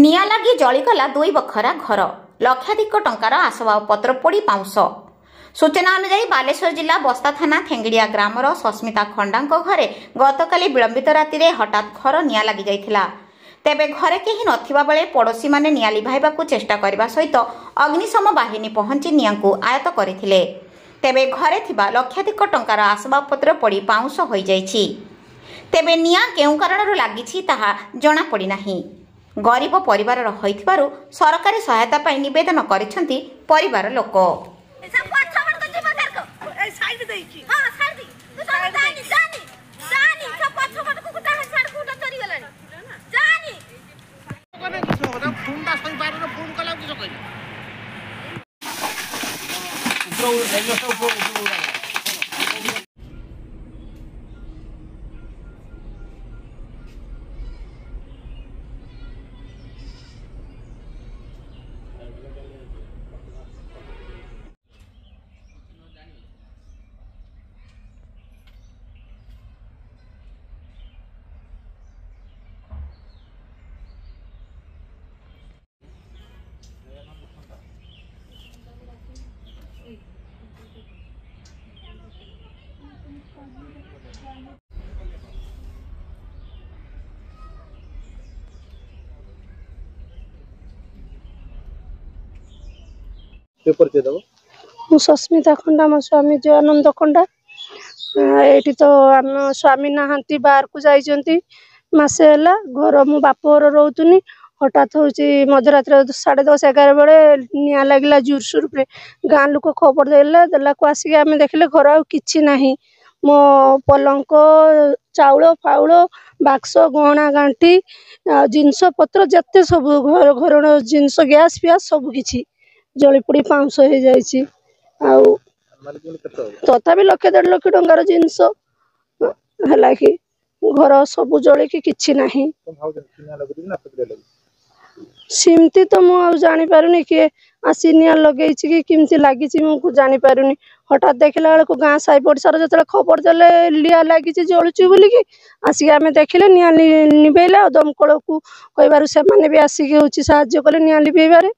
निया लगी जलीगला 2 बखरा घर लक्षाधिक टंकार आसबाबपत्र पोड़ी पाउंस। सूचना अनुसार बालेश्वर जिला बस्ता थाना थेंगड़िया ग्रामर सस्मिता खंडा घरे गतकाली विलंबित राति में हठात घर निया लगी जाइथिला। तेबे घरे केही नथिबा बेले पड़ोशी माने निया लिभाइबाकू चेष्टा करबा सहित अग्निशम बाहिनी पहुंची नियांकू आयत्त करथिले। तेबे घरे थिबा लक्षाधिक टंकार आसबाबपत्र पोड़ी पाउंस होई जाइछि। तेबे निया केउ कारणरू लागिछि ताहा जणा पड़ी नाही। गरीब परिवार होइथिबारु सरकारी सहायता पाई निवेदन करिसेंती परिवार लोक। सस्मिता खंडा मो स्वामी जो आनंद खंडा ये तो आम स्वामी नहांती बाहर को जाइछंती मासे हला घर मो बापर रोतुनी हठात हूँ मध्यरात 10:30-11 बेले निया लगला जोरसोर पे गाँ लोक खबर देला को आसिक आम देखले घर आ किछि नाही। मो पलंक चाउल फाउल बाक्स गहना गांठी जिनस पत्र जत्ते सब घर घर जिनस गैस पियास सब किछि जली पोड़ी पाउंस हो जाइछि। आउ तथापि 1.5 लाख टंकार जिनस हला कि घर सब जले कि किछि नाही। सिमती तो मु जानी पारुनी कि आसी निया लगेछि कि किमती लागिछि मु जानी पारुनी। हठात देखला बेले को गाँ साई पड़सार जतले खबर देले लिया लागिछि जळुछि बोली कि आसी आमे देखले निया निबेला दमकल को कहबारु से माने भी आसी कि होछि सहाय्य कले निया लिबेबारे।